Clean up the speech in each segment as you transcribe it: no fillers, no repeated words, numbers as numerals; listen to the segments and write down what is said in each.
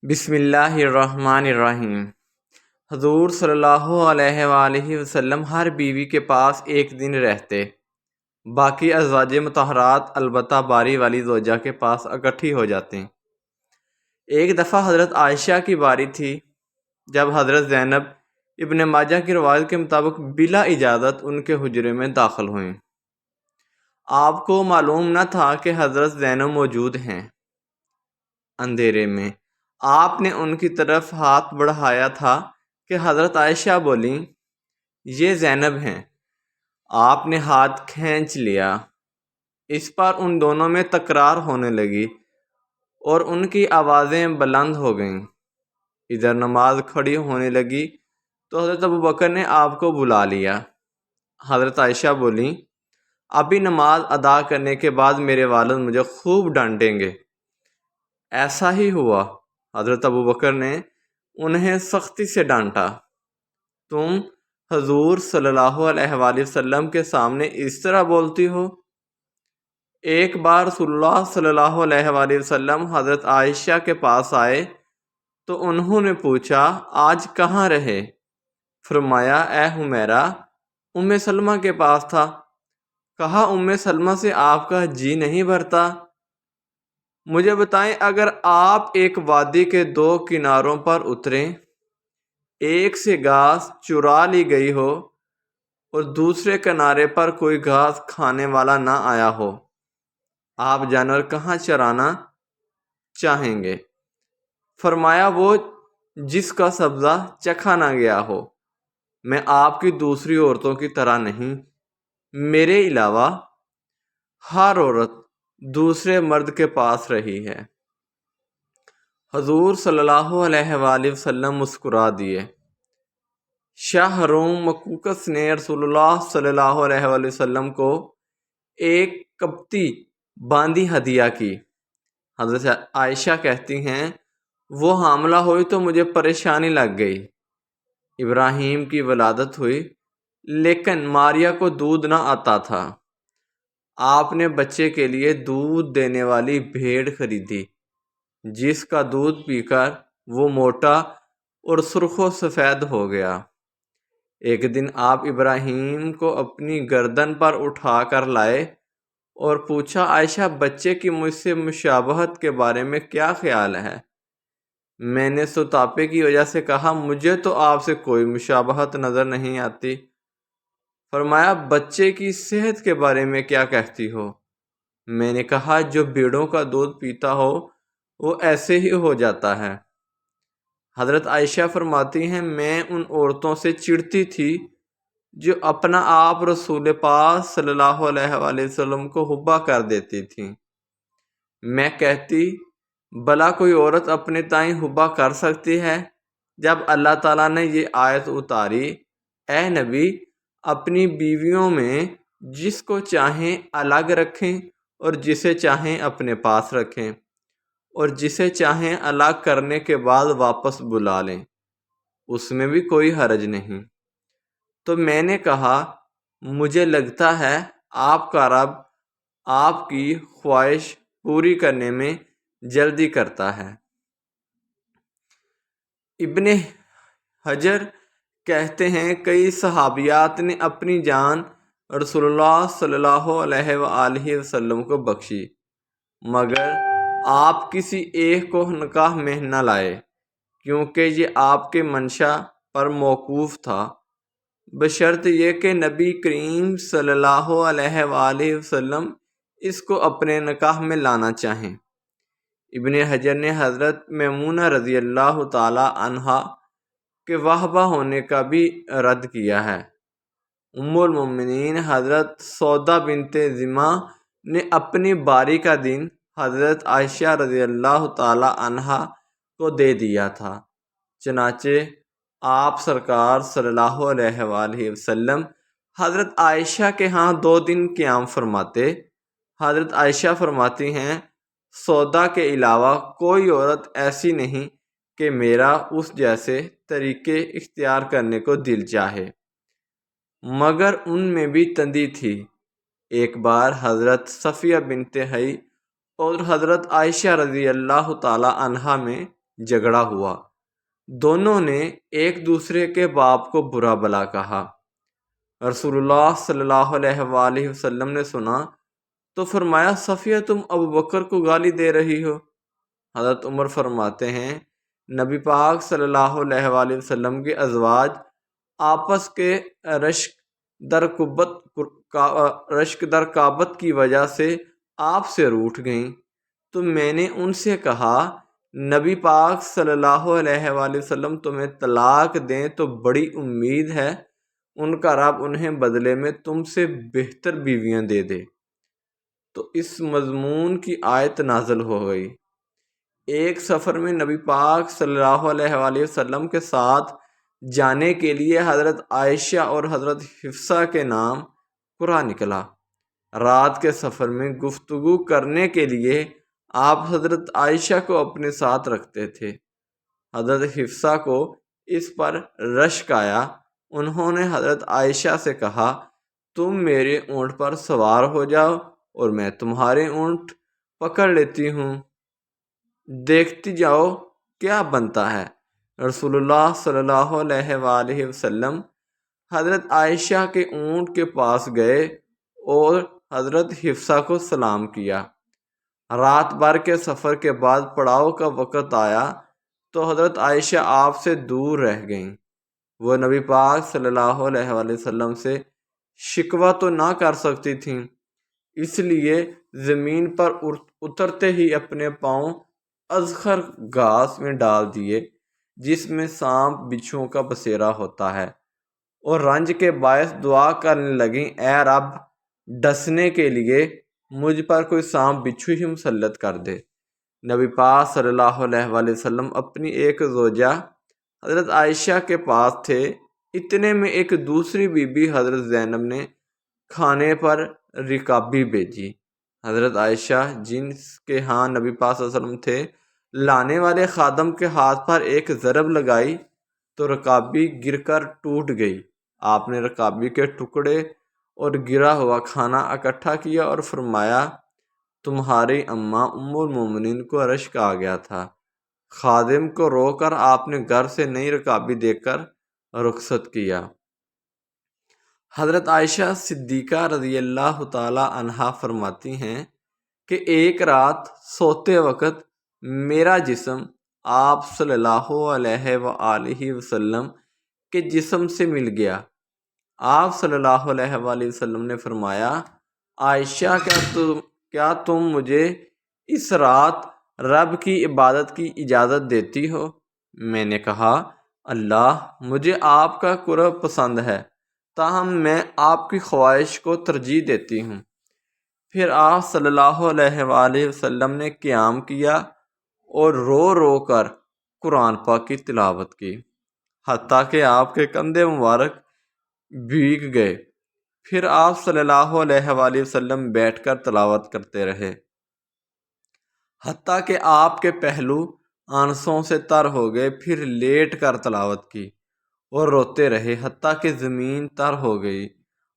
بسم اللہ الرحمن الرحیم۔ حضور صلی اللہ علیہ وآلہ وسلم ہر بیوی کے پاس ایک دن رہتے، باقی ازواج مطہرات البتہ باری والی زوجہ کے پاس اکٹھی ہو جاتے۔ ایک دفعہ حضرت عائشہ کی باری تھی جب حضرت زینب ابن ماجہ کی روایت کے مطابق بلا اجازت ان کے حجرے میں داخل ہوئیں۔ آپ کو معلوم نہ تھا کہ حضرت زینب موجود ہیں۔ اندھیرے میں آپ نے ان کی طرف ہاتھ بڑھایا تھا کہ حضرت عائشہ بولیں، یہ زینب ہیں۔ آپ نے ہاتھ کھینچ لیا۔ اس پر ان دونوں میں تکرار ہونے لگی اور ان کی آوازیں بلند ہو گئیں۔ ادھر نماز کھڑی ہونے لگی تو حضرت ابوبکر نے آپ کو بلا لیا۔ حضرت عائشہ بولیں، ابھی نماز ادا کرنے کے بعد میرے والد مجھے خوب ڈانٹیں گے۔ ایسا ہی ہوا۔ حضرت ابوبکر نے انہیں سختی سے ڈانٹا، تم حضور صلی اللہ علیہ وآلہ وسلم کے سامنے اس طرح بولتی ہو؟ ایک بار رسول اللہ صلی اللہ علیہ وآلہ وسلم حضرت عائشہ کے پاس آئے تو انہوں نے پوچھا، آج کہاں رہے؟ فرمایا، اے حمیرہ، ام سلمہ کے پاس تھا۔ کہا، ام سلمہ سے آپ کا جی نہیں بھرتا؟ مجھے بتائیں، اگر آپ ایک وادی کے دو کناروں پر اتریں، ایک سے گھاس چرا لی گئی ہو اور دوسرے کنارے پر کوئی گھاس کھانے والا نہ آیا ہو، آپ جانور کہاں چرانا چاہیں گے؟ فرمایا، وہ جس کا سبزہ چکھا نہ گیا ہو۔ میں آپ کی دوسری عورتوں کی طرح نہیں، میرے علاوہ ہر عورت دوسرے مرد کے پاس رہی ہے۔ حضور صلی اللہ علیہ وآلہ وسلم مسکرا دیے۔ شاہ روم مقوقس نے رسول اللہ صلی اللہ علیہ وآلہ وسلم کو ایک کبتی باندی ہدیہ کی۔ حضرت عائشہ کہتی ہیں، وہ حاملہ ہوئی تو مجھے پریشانی لگ گئی۔ ابراہیم کی ولادت ہوئی لیکن ماریا کو دودھ نہ آتا تھا۔ آپ نے بچے کے لیے دودھ دینے والی بھیڑ خریدی، جس کا دودھ پی کر وہ موٹا اور سرخ و سفید ہو گیا۔ ایک دن آپ ابراہیم کو اپنی گردن پر اٹھا کر لائے اور پوچھا، عائشہ، بچے کی مجھ سے مشابہت کے بارے میں کیا خیال ہے؟ میں نے سوتاپے کی وجہ سے کہا، مجھے تو آپ سے کوئی مشابہت نظر نہیں آتی۔ فرمایا، بچے کی صحت کے بارے میں کیا کہتی ہو؟ میں نے کہا، جو بھیڑوں کا دودھ پیتا ہو وہ ایسے ہی ہو جاتا ہے۔ حضرت عائشہ فرماتی ہیں، میں ان عورتوں سے چڑھتی تھی جو اپنا آپ رسول پاک صلی اللہ علیہ وآلہ وسلم کو حبا کر دیتی تھیں۔ میں کہتی، بھلا کوئی عورت اپنے تئیں حبا کر سکتی ہے؟ جب اللہ تعالیٰ نے یہ آیت اتاری، اے نبی، اپنی بیویوں میں جس کو چاہیں الگ رکھیں اور جسے چاہیں اپنے پاس رکھیں، اور جسے چاہیں الگ کرنے کے بعد واپس بلا لیں، اس میں بھی کوئی حرج نہیں۔ تو میں نے کہا، مجھے لگتا ہے آپ کا رب آپ کی خواہش پوری کرنے میں جلدی کرتا ہے۔ ابن حجر کہتے ہیں، کئی صحابیات نے اپنی جان رسول اللہ صلی اللہ علیہ وآلہ وسلم کو بخشی، مگر آپ کسی ایک کو نکاح میں نہ لائے، کیونکہ یہ آپ کے منشا پر موقوف تھا، بشرط یہ کہ نبی کریم صلی اللہ علیہ وآلہ وسلم اس کو اپنے نکاح میں لانا چاہیں۔ ابن حجر نے حضرت میمونہ رضی اللہ تعالی عنہا کے وہبہ ہونے کا بھی رد کیا ہے۔ ام المؤمنین حضرت سودا بنت زمعہ نے اپنی باری کا دن حضرت عائشہ رضی اللہ تعالی عنہا کو دے دیا تھا، چنانچہ آپ سرکار صلی اللہ علیہ وآلہ وسلم حضرت عائشہ کے ہاں 2 دن قیام فرماتے۔ حضرت عائشہ فرماتی ہیں، سودا کے علاوہ کوئی عورت ایسی نہیں کہ میرا اس جیسے طریقے اختیار کرنے کو دل چاہے، مگر ان میں بھی تندی تھی۔ ایک بار حضرت صفیہ بنت حی اور حضرت عائشہ رضی اللہ تعالی عنہا میں جھگڑا ہوا۔ دونوں نے ایک دوسرے کے باپ کو برا بھلا کہا۔ رسول اللہ صلی اللہ علیہ وآلہ وسلم نے سنا تو فرمایا، صفیہ تم ابوبکر کو گالی دے رہی ہو؟ حضرت عمر فرماتے ہیں، نبی پاک صلی اللہ علیہ وآلہ وسلم کے ازواج آپس کے رشک در کعبت کی وجہ سے آپ سے روٹھ گئیں، تو میں نے ان سے کہا، نبی پاک صلی اللہ علیہ وآلہ وسلم تمہیں طلاق دیں تو بڑی امید ہے ان کا رب انہیں بدلے میں تم سے بہتر بیویاں دے دے۔ تو اس مضمون کی آیت نازل ہو گئی۔ ایک سفر میں نبی پاک صلی اللہ علیہ وآلہ وسلم کے ساتھ جانے کے لیے حضرت عائشہ اور حضرت حفصہ کے نام قرآن نکلا۔ رات کے سفر میں گفتگو کرنے کے لیے آپ حضرت عائشہ کو اپنے ساتھ رکھتے تھے۔ حضرت حفصہ کو اس پر رشک آیا۔ انہوں نے حضرت عائشہ سے کہا، تم میرے اونٹ پر سوار ہو جاؤ اور میں تمہارے اونٹ پکڑ لیتی ہوں، دیکھتی جاؤ کیا بنتا ہے۔ رسول اللہ صلی اللہ علیہ وآلہ وسلم حضرت عائشہ کے اونٹ کے پاس گئے اور حضرت حفصہ کو سلام کیا۔ رات بھر کے سفر کے بعد پڑاؤ کا وقت آیا تو حضرت عائشہ آپ سے دور رہ گئیں۔ وہ نبی پاک صلی اللہ علیہ وآلہ وسلم سے شکوہ تو نہ کر سکتی تھیں، اس لیے زمین پر اترتے ہی اپنے پاؤں ازخر گھاس میں ڈال دیے، جس میں سانپ بچھوؤں کا بسیرا ہوتا ہے، اور رنج کے باعث دعا کرنے لگیں، اے رب، ڈسنے کے لیے مجھ پر کوئی سانپ بچھو ہی مسلط کر دے۔ نبی پاک صلی اللہ علیہ وآلہ وسلم اپنی ایک زوجہ حضرت عائشہ کے پاس تھے۔ اتنے میں ایک دوسری بی بی حضرت زینب نے کھانے پر رکابی بھیجی۔ حضرت عائشہ جن کے ہاں نبی پاک صلی اللہ علیہ وسلم تھے، لانے والے خادم کے ہاتھ پر ایک ضرب لگائی تو رکابی گر کر ٹوٹ گئی۔ آپ نے رکابی کے ٹکڑے اور گرا ہوا کھانا اکٹھا کیا اور فرمایا، تمہاری اماں ام المومنین کو رشک آ گیا تھا۔ خادم کو رو کر آپ نے گھر سے نئی رکابی دے کر رخصت کیا۔ حضرت عائشہ صدیقہ رضی اللہ تعالی عنہا فرماتی ہیں کہ ایک رات سوتے وقت میرا جسم آپ صلی اللہ علیہ وآلہ وسلم کے جسم سے مل گیا۔ آپ صلی اللہ علیہ وآلہ وسلم نے فرمایا، عائشہ کیا تم مجھے اس رات رب کی عبادت کی اجازت دیتی ہو؟ میں نے کہا، اللہ، مجھے آپ کا قرب پسند ہے، تاہم میں آپ کی خواہش کو ترجیح دیتی ہوں۔ پھر آپ صلی اللہ علیہ وآلہ وسلم نے قیام کیا اور رو رو کر قرآن پاک کی تلاوت کی، حتیٰ کہ آپ کے کندھے مبارک بھیگ گئے۔ پھر آپ صلی اللہ علیہ وآلہ وسلم بیٹھ کر تلاوت کرتے رہے، حتیٰ کہ آپ کے پہلو آنسوں سے تر ہو گئے۔ پھر لیٹ کر تلاوت کی اور روتے رہے، حتیٰ کہ زمین تر ہو گئی۔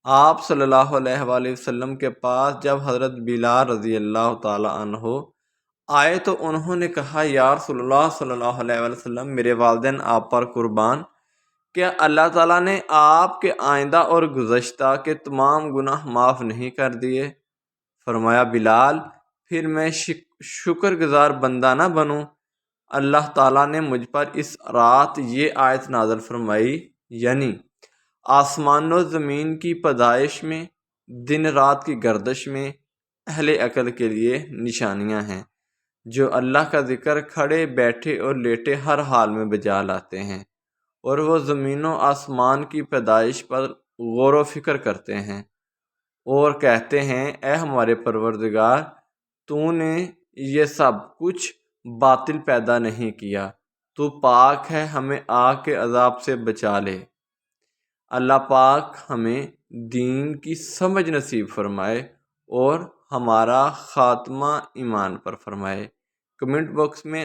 آپ صلی اللہ علیہ وآلہ وسلم کے پاس جب حضرت بلال رضی اللہ تعالی عنہ آئے تو انہوں نے کہا، یا رسول اللہ صلی اللہ علیہ وآلہ وسلم، میرے والدین آپ پر قربان، کیا اللہ تعالیٰ نے آپ کے آئندہ اور گزشتہ کے تمام گناہ معاف نہیں کر دیے؟ فرمایا، بلال، پھر میں شکر گزار بندہ نہ بنوں؟ اللہ تعالیٰ نے مجھ پر اس رات یہ آیت نازل فرمائی، یعنی آسمان و زمین کی پیدائش میں، دن رات کی گردش میں اہل عقل کے لیے نشانیاں ہیں، جو اللہ کا ذکر کھڑے بیٹھے اور لیٹے ہر حال میں بجا لاتے ہیں، اور وہ زمین و آسمان کی پیدائش پر غور و فکر کرتے ہیں اور کہتے ہیں، اے ہمارے پروردگار، تو نے یہ سب کچھ باطل پیدا نہیں کیا، تو پاک ہے، ہمیں آگ کے عذاب سے بچا لے۔ اللہ پاک ہمیں دین کی سمجھ نصیب فرمائے اور ہمارا خاتمہ ایمان پر فرمائے۔ کمنٹ باکس میں